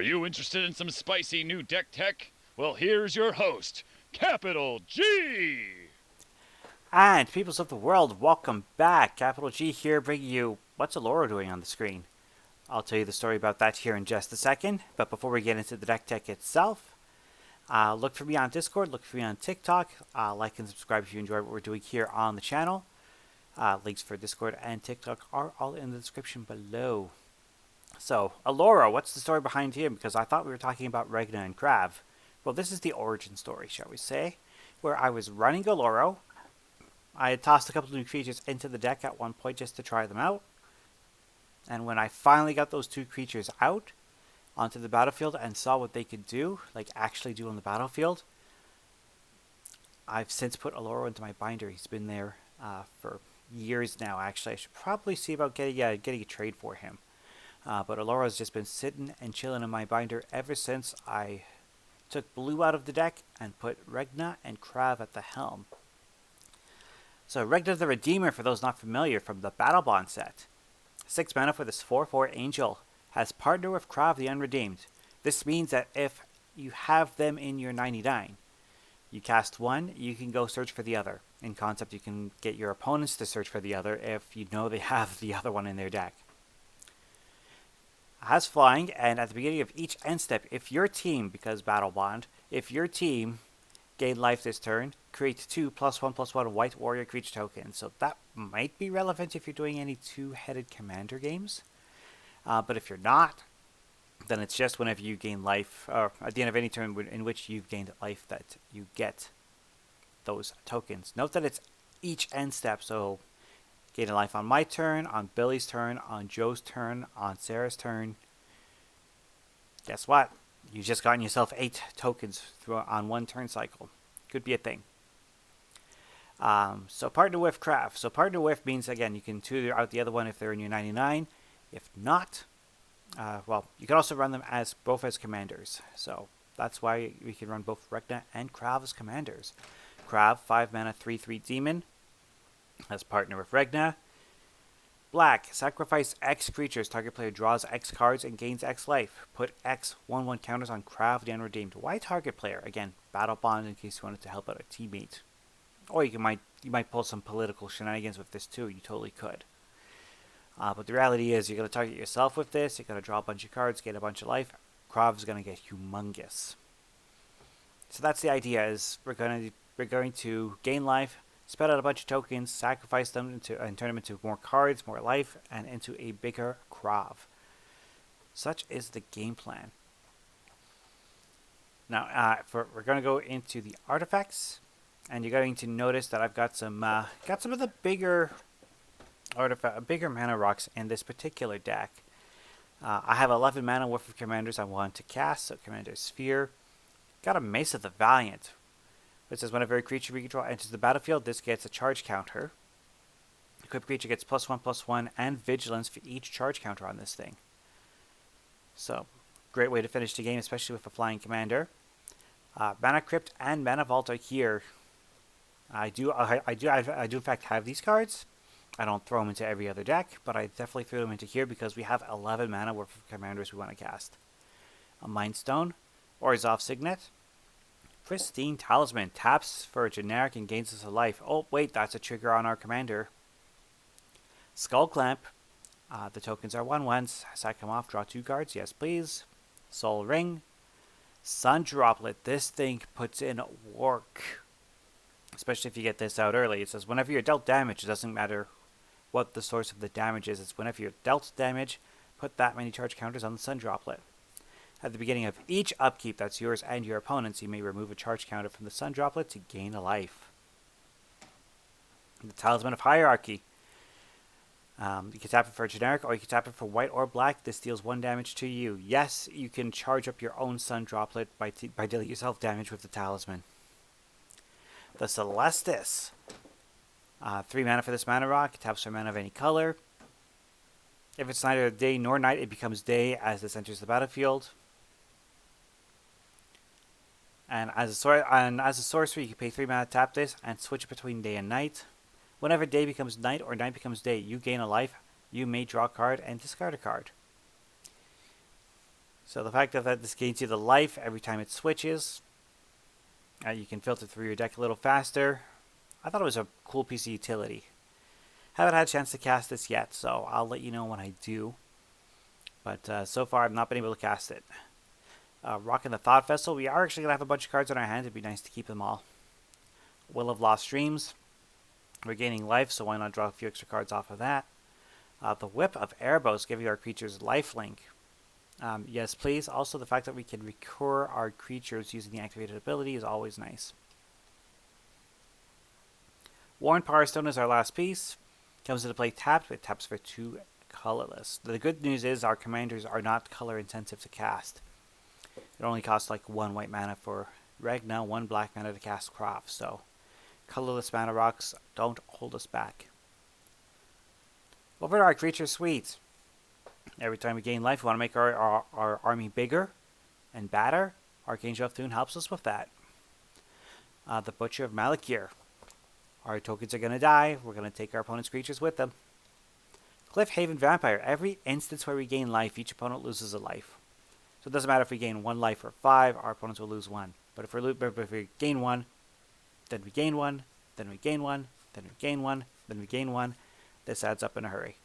Are you interested in some spicy new deck tech? Well, here's your host, Capital G! And peoples of the world, welcome back. Capital G here, bringing you what's Alora doing on the screen. I'll tell you the story about that here in just a second. But before we get into the deck tech itself, look for me on Discord, look for me on TikTok. Like and subscribe if you enjoy what we're doing here on the channel. Links for Discord and TikTok are all in the description below. So, Alora, what's the story behind him? Because I thought we were talking about Regna and Krav. Well, this is the origin story, shall we say, where I was running Alora. I had tossed a couple of new creatures into the deck at one point just to try them out. And when I finally got those two creatures out onto the battlefield and saw what they could do, like actually do on the battlefield, I've since put Alora into my binder. He's been there for years now, actually. I should probably see about getting a trade for him. But Alora's just been sitting and chilling in my binder ever since I took blue out of the deck and put Regna and Krav at the helm. So Regna the Redeemer, for those not familiar, from the Battle Bond set. 6 mana for this 4/4 Angel. Has partner with Krav the Unredeemed. This means that if you have them in your 99, you cast one, you can go search for the other. In concept, you can get your opponents to search for the other if you know they have the other one in their deck. Has flying, and at the beginning of each end step, if your team, because Battle Bond, if your team gain life this turn, create 2 +1/+1 white warrior creature tokens. So that might be relevant if you're doing any two-headed commander games. But if you're not, then it's just whenever you gain life, or at the end of any turn in which you've gained life, that you get those tokens. Note that it's each end step, so gain a life on my turn, on Billy's turn, on Joe's turn, on Sarah's turn. Guess what? You've just gotten yourself 8 tokens on one turn cycle. Could be a thing. So partner with Krav. So partner with means, again, you can tutor out the other one if they're in your 99. If not, well, you can also run them as both as commanders. So that's why we can run both Regna and Krav as commanders. Krav, 5 mana, 3/3 demon. As partner with Regna. Black, sacrifice X creatures. Target player draws X cards and gains X life. Put X 1/1 counters on Krav the Unredeemed. Why target player? Again, Battle Bond in case you wanted to help out a teammate. Or you might pull some political shenanigans with this too. You totally could. But the reality is, you're going to target yourself with this. You're going to draw a bunch of cards, get a bunch of life. Krav's going to get humongous. So that's the idea: is we're going to gain life, spread out a bunch of tokens, sacrifice them and turn them into more cards, more life, and into a bigger Krav. Such is the game plan. Now, we're going to go into the artifacts, and you're going to notice that I've got some of the bigger mana rocks in this particular deck. I have 11 mana worth of commanders I want to cast, so Commander Sphere. Got a Mace of the Valiant. It says whenever a creature we control enters the battlefield, this gets a charge counter. Equipped creature gets +1/+1 and vigilance for each charge counter on this thing. So, great way to finish the game, especially with a flying commander. Mana Crypt and Mana Vault are here. I do in fact have these cards. I don't throw them into every other deck, but I definitely threw them into here because we have 11 mana worth of commanders we want to cast. A Mind Stone, Orzhov Signet, Pristine Talisman, taps for a generic and gains us a life. Oh wait, that's a trigger on our commander. Skull Clamp, the tokens are 1/1s. Sack them off, draw 2 cards, yes please. Soul Ring, Sun Droplet, this thing puts in work. Especially if you get this out early. It says whenever you're dealt damage, it doesn't matter what the source of the damage is. It's whenever you're dealt damage, put that many charge counters on the Sun Droplet. At the beginning of each upkeep, that's yours and your opponent's, you may remove a charge counter from the Sun Droplet to gain a life. The Talisman of Hierarchy. You can tap it for a generic, or you can tap it for white or black. This deals 1 damage to you. Yes, you can charge up your own Sun Droplet by dealing yourself damage with the Talisman. The Celestis. 3 mana for this mana rock. It taps for mana of any color. If it's neither day nor night, it becomes day as this enters the battlefield. And as a sorcery, you can pay 3 mana, tap this, and switch between day and night. Whenever day becomes night or night becomes day, you gain a life. You may draw a card and discard a card. So the fact that this gains you the life every time it switches, you can filter through your deck a little faster. I thought it was a cool piece of utility. Haven't had a chance to cast this yet, so I'll let you know when I do. But so far, I've not been able to cast it. Rocking the Thought Vessel, we are actually going to have a bunch of cards in our hand. It'd be nice to keep them all. Will of Lost Dreams. We're gaining life, so why not draw a few extra cards off of that? The Whip of Erebos, giving our creatures lifelink. Yes, please. Also, the fact that we can recur our creatures using the activated ability is always nice. Worn Power Stone is our last piece. Comes into play tapped, with taps for 2 colorless. The good news is our commanders are not color intensive to cast. It only costs like 1 white mana for Regna, 1 black mana to cast Krav, so colorless mana rocks don't hold us back. Over to our creature suite. Every time we gain life, we want to make our army bigger and badder. Archangel of Thune helps us with that. The Butcher of Malakir. Our tokens are going to die. We're going to take our opponent's creatures with them. Cliffhaven Vampire. Every instance where we gain life, each opponent loses a life. So it doesn't matter if we gain 1 life or 5, our opponents will lose 1. But if we gain 1, then we gain 1, then we gain 1, then we gain 1, then we gain 1. This adds up in a hurry.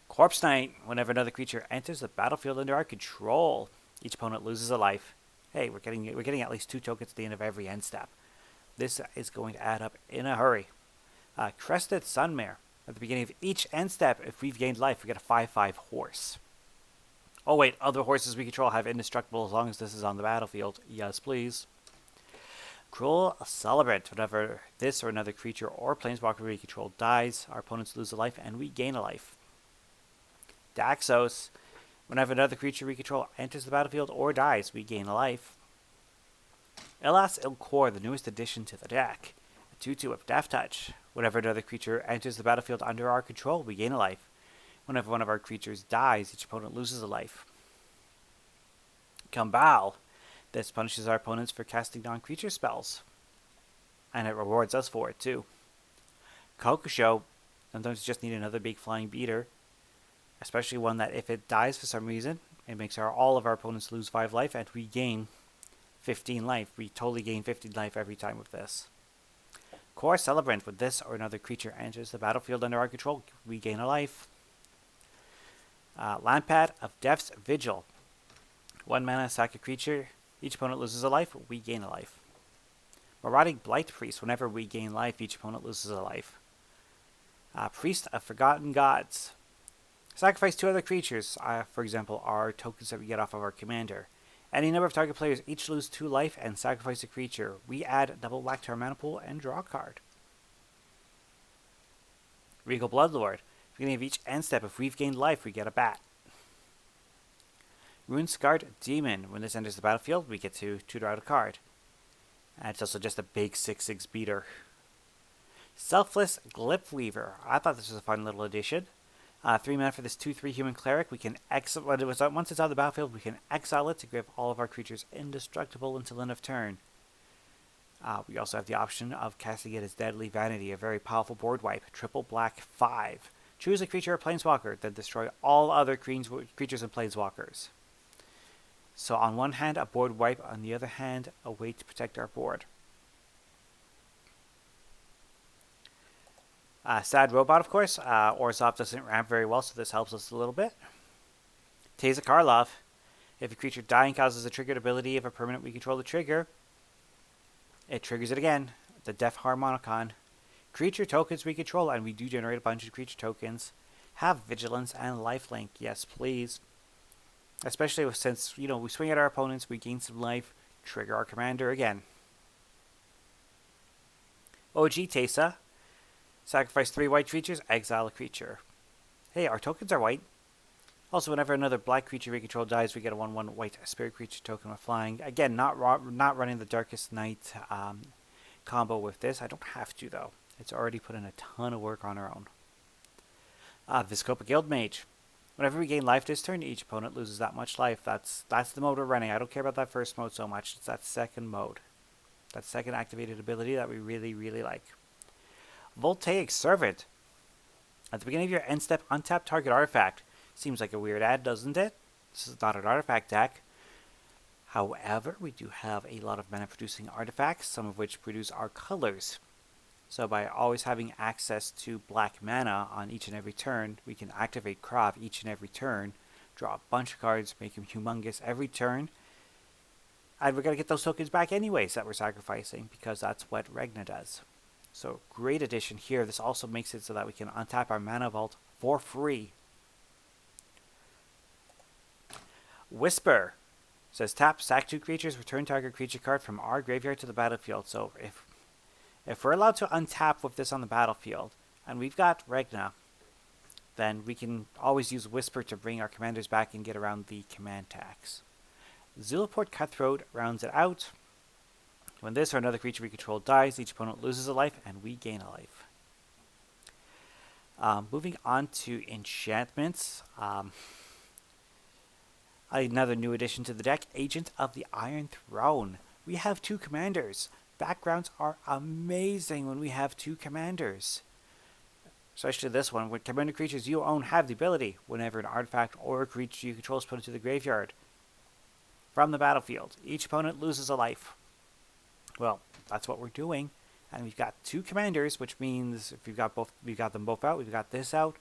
Corpse Knight. Whenever another creature enters the battlefield under our control, each opponent loses a life. Hey, we're getting at least 2 tokens at the end of every end step. This is going to add up in a hurry. Crested Sunmare. At the beginning of each end step, if we've gained life, we get a 5/5 horse. Oh wait, other horses we control have indestructible as long as this is on the battlefield. Yes, please. Cruel Celebrant. Whenever this or another creature or planeswalker we control dies, our opponents lose a life and we gain a life. Daxos. Whenever another creature we control enters the battlefield or dies, we gain a life. Elas Ilkor, the newest addition to the deck. A 2/2 with Death Touch. Whenever another creature enters the battlefield under our control, we gain a life. Whenever one of our creatures dies, each opponent loses a life. Kambal. This punishes our opponents for casting non-creature spells. And it rewards us for it, too. Kokusho. Sometimes you just need another big flying beater. Especially one that if it dies for some reason, it makes all of our opponents lose 5 life and we gain 15 life. We totally gain 15 life every time with this. Core Celebrant. When this or another creature enters the battlefield under our control, we gain a life. Lampad of Death's Vigil. 1 mana, sack a creature. Each opponent loses a life. We gain a life. Marauding Blight Priest. Whenever we gain life, each opponent loses a life. Priest of Forgotten Gods. Sacrifice 2 other creatures. For example, our tokens that we get off of our commander. Any number of target players each lose 2 life and sacrifice a creature. We add double black to our mana pool and draw a card. Regal Bloodlord. Beginning of each end step, if we've gained life, we get a bat. Runescarred Demon. When this enters the battlefield, we get to tutor out a card. And it's also just a big 6/6 beater. Selfless Glipweaver. I thought this was a fun little addition. 3 mana for this 2/3 human cleric. We can once it's on the battlefield, we can exile it to give all of our creatures indestructible until end of turn. We also have the option of casting it as Deadly Vanity, a very powerful board wipe. Triple black 5. Choose a creature or planeswalker, then destroy all other creatures and planeswalkers. So on one hand, a board wipe. On the other hand, a way to protect our board. Sad Robot, of course. Orzhov doesn't ramp very well, so this helps us a little bit. Teysa Karlov. If a creature dying causes a triggered ability of a permanent we control the trigger, it triggers it again. The Death Harmonicon. Creature tokens we control, and we do generate a bunch of creature tokens, have Vigilance and Lifelink. Yes, please. Especially since, we swing at our opponents, we gain some life, trigger our commander again. OG Teysa. Sacrifice 3 white creatures, exile a creature. Hey, our tokens are white. Also, whenever another black creature we control dies, we get a 1/1 white spirit creature token with flying. Again, not running the Darkest Night combo with this. I don't have to, though. It's already put in a ton of work on our own. Viscopa Guildmage. Whenever we gain life this turn, each opponent loses that much life. That's the mode we're running. I don't care about that first mode so much. It's that second mode. That second activated ability that we really, really like. Voltaic Servant. At the beginning of your end step, untap target artifact. Seems like a weird ad, doesn't it? This is not an artifact deck. However, we do have a lot of mana producing artifacts, some of which produce our colors. So by always having access to black mana on each and every turn, we can activate Krav each and every turn, draw a bunch of cards, make him humongous every turn, and we're going to get those tokens back anyways that we're sacrificing, because that's what Regna does. So great addition here. This also makes it so that we can untap our mana vault for free. Whisper says tap, sack 2 creatures, return target creature card from our graveyard to the battlefield. So if we're allowed to untap with this on the battlefield, and we've got Regna, then we can always use Whisper to bring our commanders back and get around the command tax. Zulaport Cutthroat rounds it out. When this or another creature we control dies, each opponent loses a life and we gain a life. Moving on to enchantments. Another new addition to the deck, Agent of the Iron Throne. We have 2 commanders. Backgrounds are amazing when we have 2 commanders. Especially this one, when commander creatures you own have the ability, whenever an artifact or a creature you control is put into the graveyard from the battlefield, each opponent loses a life. Well, that's what we're doing, and we've got 2 commanders, which means if we've got them both out, we've got this out.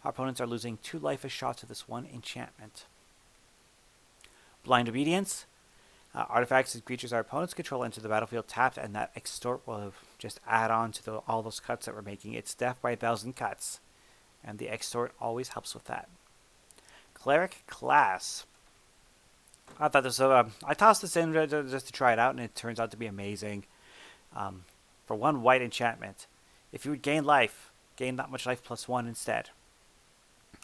Our opponents are losing 2 life a shot to this one enchantment. Blind Obedience. Artifacts and creatures our opponents control enter the battlefield tapped, and that extort will just add on to all those cuts that we're making. It's death by 1,000 cuts, and the extort always helps with that. Cleric Class. I thought this. I tossed this in just to try it out, and it turns out to be amazing. For 1 white enchantment, if you would gain life, gain that much life plus 1 instead.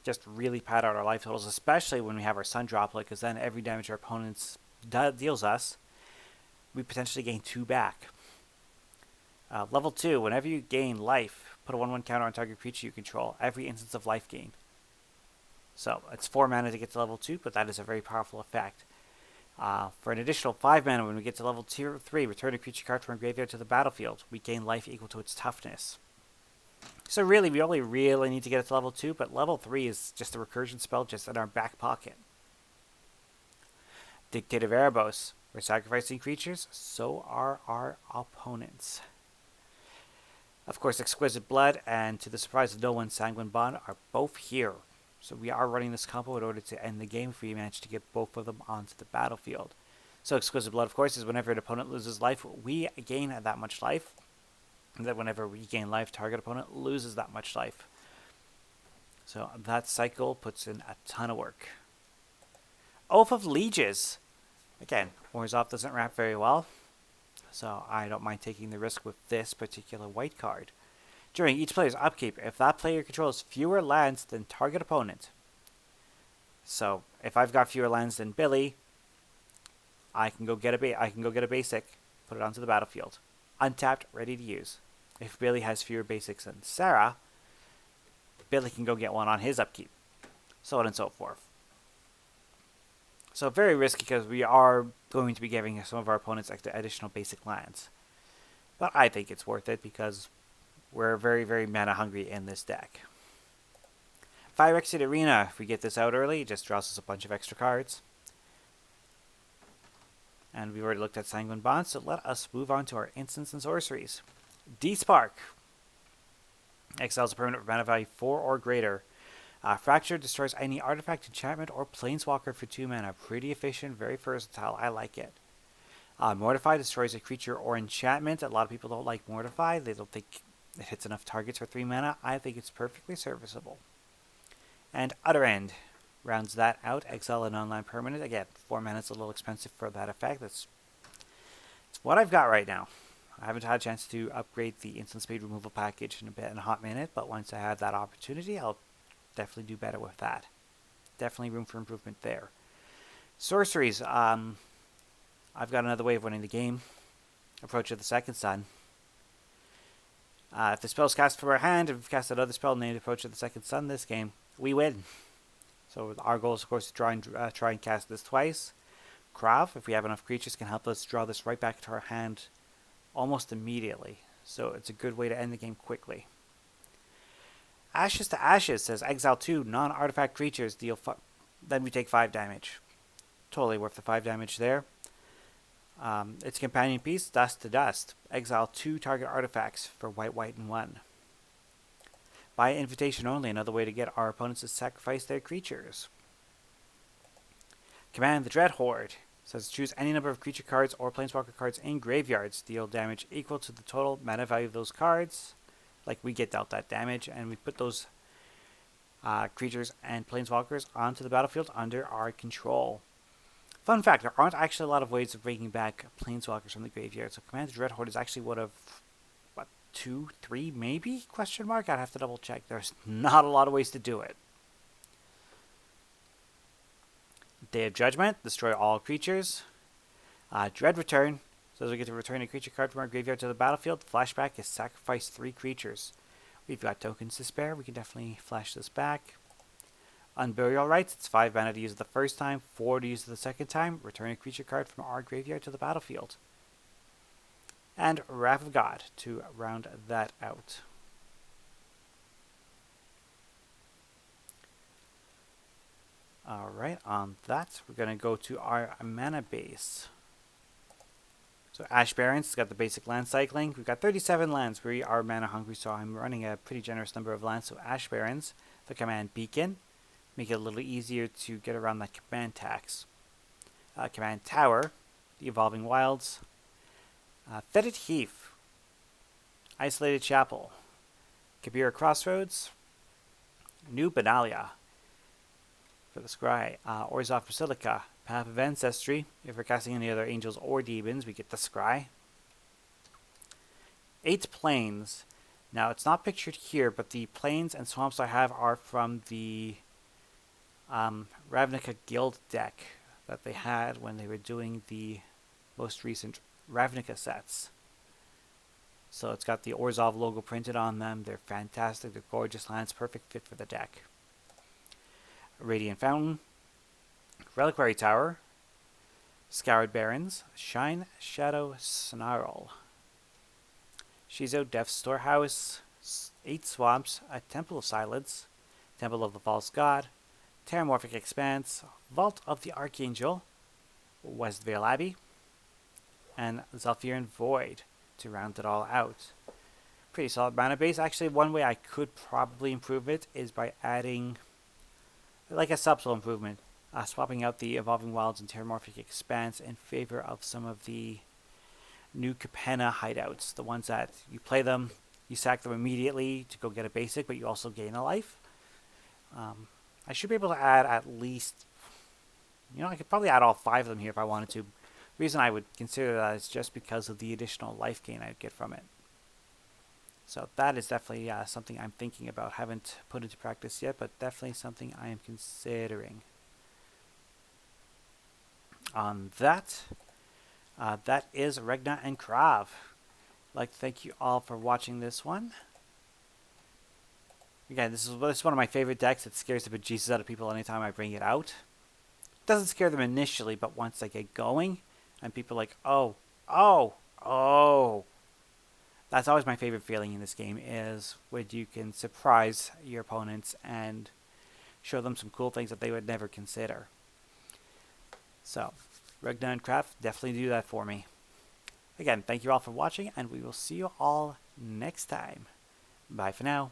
Just really pad out our life totals, especially when we have our Sun Droplet, because then every damage our opponents deals us, we potentially gain 2 back. Level 2, whenever you gain life, put a 1/1 counter on target creature you control, every instance of life gain. So it's 4 mana to get to level 2, but that is a very powerful effect. For an additional 5 mana, when we get to level 3, return a creature card from our graveyard to the battlefield. We gain life equal to its toughness. So really, we only really need to get it to level 2, but level 3 is just a recursion spell just in our back pocket. Dictative Erebos. We're sacrificing creatures, so are our opponents. Of course, Exquisite Blood and, to the surprise of no one, Sanguine Bond are both here. So we are running this combo in order to end the game if we manage to get both of them onto the battlefield. So Exquisite Blood, of course, is whenever an opponent loses life, we gain that much life. And then whenever we gain life, target opponent loses that much life. So that cycle puts in a ton of work. Oath of Lieges. Again, Orzhov doesn't wrap very well, so I don't mind taking the risk with this particular white card. During each player's upkeep, if that player controls fewer lands than target opponent, so if I've got fewer lands than Billy, I can go get a basic, put it onto the battlefield, untapped, ready to use. If Billy has fewer basics than Sarah, Billy can go get one on his upkeep, so on and so forth. So very risky because we are going to be giving some of our opponents additional basic lands. But I think it's worth it because we're very, very mana hungry in this deck. Phyrexian Arena, if we get this out early, it just draws us a bunch of extra cards. And we've already looked at Sanguine Bond, so let us move on to our instants and sorceries. Despark. Exiles a permanent mana value 4 or greater. Fracture destroys any artifact, enchantment, or planeswalker for 2 mana. Pretty efficient, very versatile. I like it. Mortify destroys a creature or enchantment. A lot of people don't like Mortify. They don't think it hits enough targets for 3 mana. I think it's perfectly serviceable. And Utter End rounds that out. Exile an online permanent. Again, 4 mana is a little expensive for that effect. That's what I've got right now. I haven't had a chance to upgrade the instant speed removal package in a hot minute, but once I have that opportunity, I'll definitely do better with that. Definitely room for improvement there. Sorceries. I've got another way of winning the game. Approach of the Second Sun. If the spell is cast from our hand, if we've cast another spell named Approach of the Second Sun this game, we win. So our goal is, of course, to try and cast this twice. Krav, if we have enough creatures, can help us draw this right back into our hand almost immediately. So it's a good way to end the game quickly. Ashes to Ashes says exile 2 non-artifact creatures, deal Then we take 5 damage. Totally worth the 5 damage there. Its companion piece, Dust to Dust. Exile 2 target artifacts for white, white, and 1. By invitation only, another way to get our opponents to sacrifice their creatures. Command the Dread Horde. Says choose any number of creature cards or planeswalker cards in graveyards. Deal damage equal to the total mana value of those cards. Like we get dealt that damage, and we put those creatures and planeswalkers onto the battlefield under our control. Fun fact, there aren't actually a lot of ways of bringing back planeswalkers from the graveyard, so Command the Dread Horde is actually one of, 2, 3 maybe? Question mark? I'd have to double check. There's not a lot of ways to do it. Day of Judgment, destroy all creatures. Dread Return, says we get to return a creature card from our graveyard to the battlefield. Flashback is sacrifice 3 creatures. We've got tokens to spare, we can definitely flash this back. Unburial Rites, it's 5 mana to use it the first time, 4 to use it the second time. Return a creature card from our graveyard to the battlefield. And Wrath of God to round that out. Alright, on that, we're going to go to our mana base. So Ash Barrens has got the basic land cycling. We've got 37 lands. We are mana hungry, so I'm running a pretty generous number of lands. So Ash Barrens, the command Beacon, make it a little easier to get around that command tax. Command Tower, the Evolving Wilds. Fetid Heath, Isolated Chapel, Kabira Crossroads, New Benalia for the Scry, Orzhov Basilica, Path of Ancestry. If we're casting any other angels or demons, we get the Scry. 8 plains. Now, it's not pictured here, but the plains and swamps I have are from the Ravnica Guild deck that they had when they were doing the most recent Ravnica sets. So it's got the Orzhov logo printed on them. They're fantastic. They're gorgeous lands. Perfect fit for the deck. Radiant Fountain, Reliquary Tower, Scoured Barrens, Shine, Shadow, Snarl, Shizo, Death Storehouse, 8 Swamps, a Temple of Silence, Temple of the False God, Terramorphic Expanse, Vault of the Archangel, Westvale Abbey, and Zhalfirin Void to round it all out. Pretty solid mana base. Actually, one way I could probably improve it is by adding, like a subtle improvement, swapping out the Evolving Wilds and Terramorphic Expanse in favor of some of the new Capenna hideouts. The ones that you play them, you sack them immediately to go get a basic, but you also gain a life. I should be able to add at least, I could probably add all 5 of them here if I wanted to. The reason I would consider that is just because of the additional life gain I'd get from it. So that is definitely something I'm thinking about. Haven't put into practice yet, but definitely something I am considering. On that, that is Regna and Krav. I'd like to thank you all for watching this one. Again, this is one of my favorite decks. It scares the bejesus out of people anytime I bring it out. It doesn't scare them initially, but once they get going, and people are like, oh. That's always my favorite feeling in this game, is when you can surprise your opponents and show them some cool things that they would never consider. So, Regna and Krav definitely do that for me. Again, thank you all for watching, and we will see you all next time. Bye for now.